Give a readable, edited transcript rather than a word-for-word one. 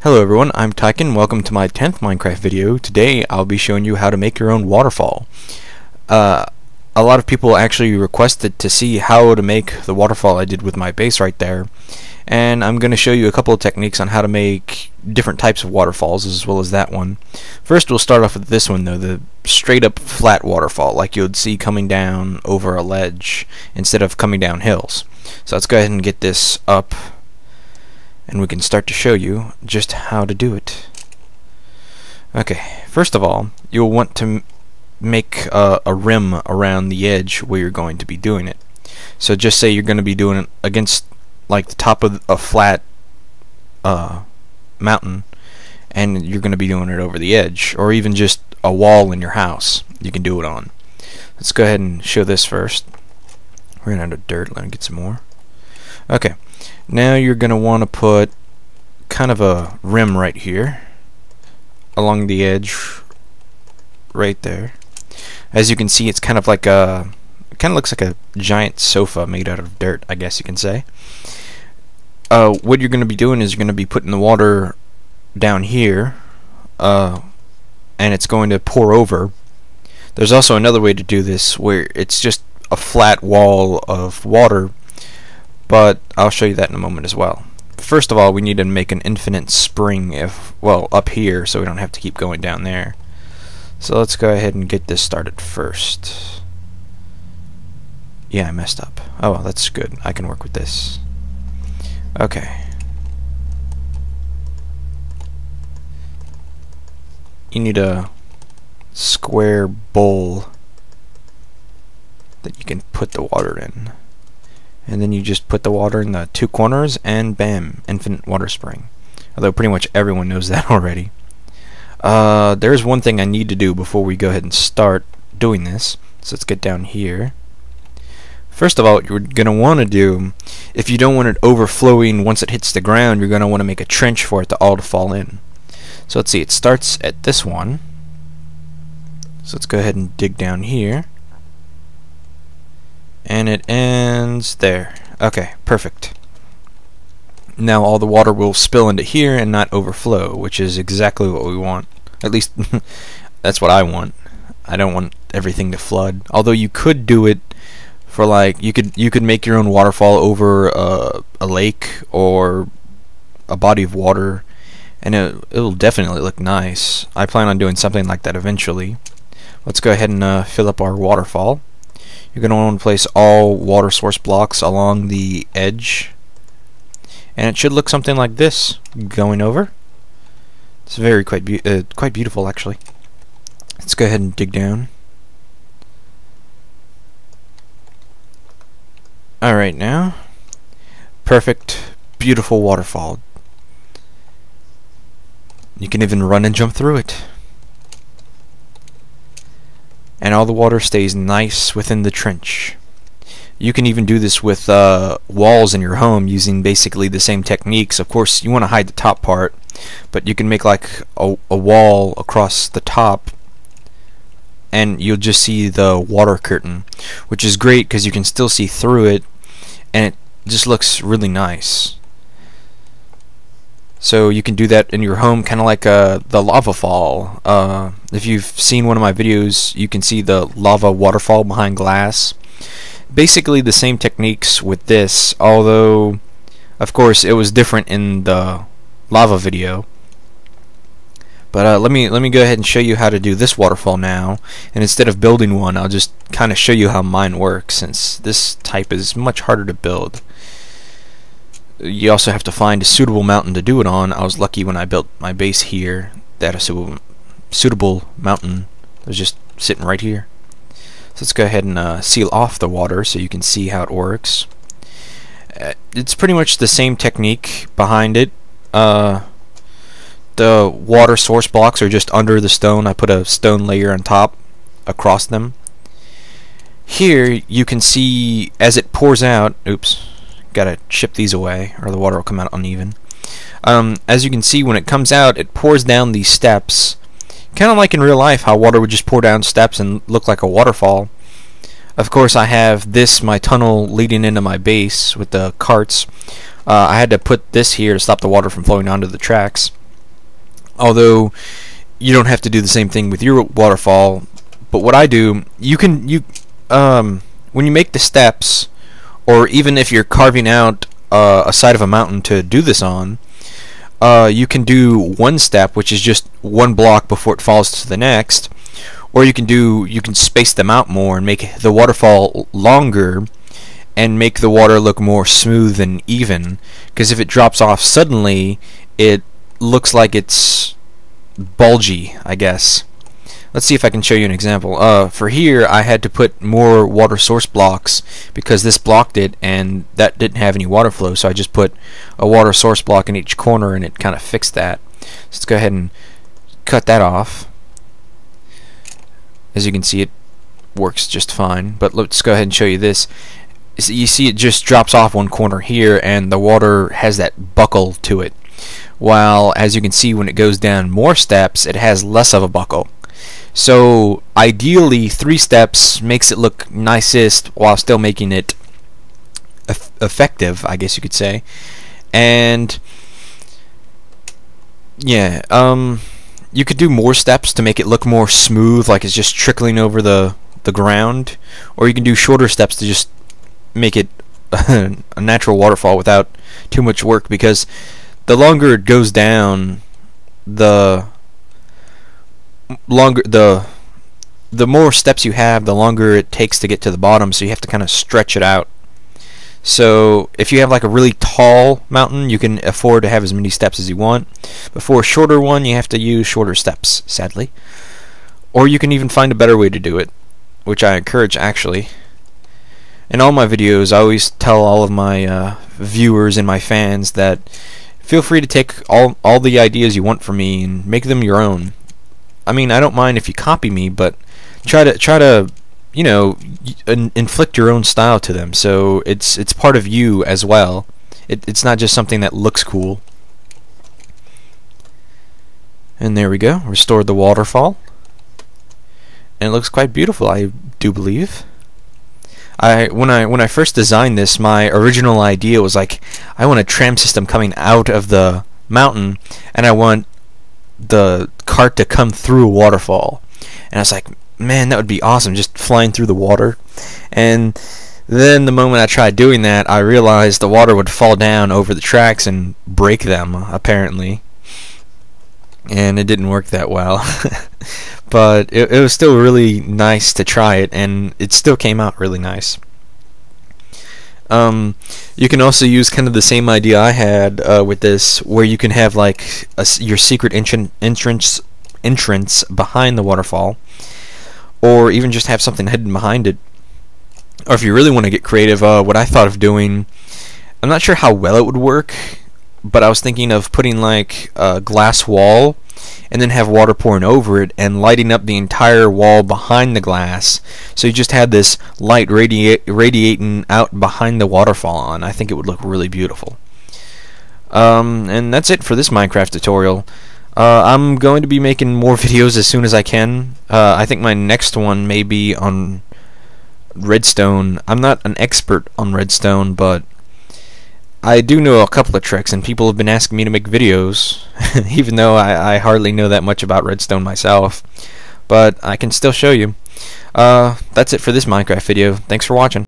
Hello everyone, I'm Tyken. Welcome to my 10th Minecraft video. Today I'll be showing you how to make your own waterfall. A lot of people actually requested to see how to make the waterfall I did with my base right there. And I'm going to show you a couple of techniques on how to make different types of waterfalls as well as that one. First we'll start off with this one though, the straight up flat waterfall like you'd see coming down over a ledge instead of coming down hills. So let's go ahead and get this up, and we can start to show you just how to do it. Okay, first of all, you'll want to make a rim around the edge where you're going to be doing it. So just say you're going to be doing it against like the top of a flat mountain, and you're going to be doing it over the edge, or even just a wall in your house you can do it on. Let's go ahead and show this first. We're going to out of dirt. Let me get some more. Okay, now you're going to want to put kind of a rim right here along the edge right there. As you can see, it's kind of like a, it kind of looks like a giant sofa made out of dirt, I guess you can say. What you're going to be doing is you're going to be putting the water down here, and it's going to pour over. There's also another way to do this where it's just a flat wall of water, but I'll show you that in a moment as well. First of all, we need to make an infinite spring up here, so we don't have to keep going down there. So let's go ahead and get this started first. Yeah, I messed up. Oh, well, that's good. I can work with this. Okay. You need a square bowl that you can put the water in. And then you just put the water in the two corners, and bam, infinite water spring. Although pretty much everyone knows that already. There's one thing I need to do before we go ahead and start doing this. So let's get down here. First of all, what you're going to want to do, if you don't want it overflowing once it hits the ground, you're going to want to make a trench for it to all to fall in. So let's see, it starts at this one. So let's go ahead and dig down here. And it ends there. Okay, perfect. Now all the water will spill into here and not overflow, which is exactly what we want. At least that's what I want. I don't want everything to flood. Although you could do it for like you could make your own waterfall over a lake or a body of water, and it'll definitely look nice. I plan on doing something like that eventually. Let's go ahead and fill up our waterfall. You're going to want to place all water source blocks along the edge, and it should look something like this going over. It's quite beautiful actually. Let's go ahead and dig down. Alright, now perfect, beautiful waterfall. You can even run and jump through it. And all the water stays nice within the trench. You can even do this with walls in your home using basically the same techniques. Of course, you want to hide the top part, but you can make like a wall across the top, and you'll just see the water curtain, which is great because you can still see through it, and it just looks really nice. So you can do that in your home, kind of like the lava fall. If you've seen one of my videos, you can see the lava waterfall behind glass. Basically the same techniques with this, although of course it was different in the lava video. But let me go ahead and show you how to do this waterfall now. And instead of building one, I'll just kind of show you how mine works, since this type is much harder to build. You also have to find a suitable mountain to do it on. I was lucky when I built my base here that a suitable mountain was just sitting right here. So let's go ahead and seal off the water so you can see how it works. It's pretty much the same technique behind it. The water source blocks are just under the stone. I put a stone layer on top across them. Here you can see as it pours out, oops, gotta chip these away or the water will come out uneven. As you can see, when it comes out, it pours down these steps, kind of like in real life how water would just pour down steps and look like a waterfall. Of course, I have this, my tunnel leading into my base with the carts. I had to put this here to stop the water from flowing onto the tracks. Although you don't have to do the same thing with your waterfall. But what I do, when you make the steps, or even if you're carving out a side of a mountain to do this on, you can do one step, which is just one block before it falls to the next, or you can space them out more and make the waterfall longer and make the water look more smooth and even, because if it drops off suddenly, it looks like it's bulgy, I guess. Let's see if I can show you an example. For here, I had to put more water source blocks because this blocked it, and that didn't have any water flow, so I just put a water source block in each corner, and it kind of fixed that. So let's go ahead and cut that off. As you can see, it works just fine, but let's go ahead and show you this. You see it just drops off one corner here, and the water has that buckle to it, while as you can see, when it goes down more steps, it has less of a buckle. So ideally 3 steps makes it look nicest while still making it effective, I guess you could say. And yeah, you could do more steps to make it look more smooth, like it's just trickling over the ground, or you can do shorter steps to just make it a natural waterfall without too much work, because the longer it goes down, the more steps you have, the longer it takes to get to the bottom, so you have to kind of stretch it out. So if you have like a really tall mountain, you can afford to have as many steps as you want, but for a shorter one, you have to use shorter steps, sadly. Or you can even find a better way to do it, which I encourage, actually. In all my videos, I always tell all of my viewers and my fans that feel free to take all the ideas you want from me and make them your own. I mean, I don't mind if you copy me, but try to you know, inflict your own style to them, so it's part of you as well. It's not just something that looks cool. And there we go, restored the waterfall, and it looks quite beautiful, I do believe. When I first designed this, my original idea was like, I want a tram system coming out of the mountain, and I want the cart to come through a waterfall. And I was like, man, that would be awesome, just flying through the water. And then the moment I tried doing that, I realized the water would fall down over the tracks and break them, apparently. And it didn't work that well. But it was still really nice to try it, and it still came out really nice. You can also use kind of the same idea I had with this, where you can have like your secret entrance behind the waterfall, or even just have something hidden behind it. Or if you really want to get creative, what I thought of doing, I'm not sure how well it would work, but I was thinking of putting like a glass wall and then have water pouring over it and lighting up the entire wall behind the glass, so you just had this light radiating out behind the waterfall, and I think it would look really beautiful. And that's it for this Minecraft tutorial. I'm going to be making more videos as soon as I can. I think my next one may be on redstone. I'm not an expert on redstone, but I do know a couple of tricks, and people have been asking me to make videos, even though I hardly know that much about redstone myself. But I can still show you. That's it for this Minecraft video. Thanks for watching.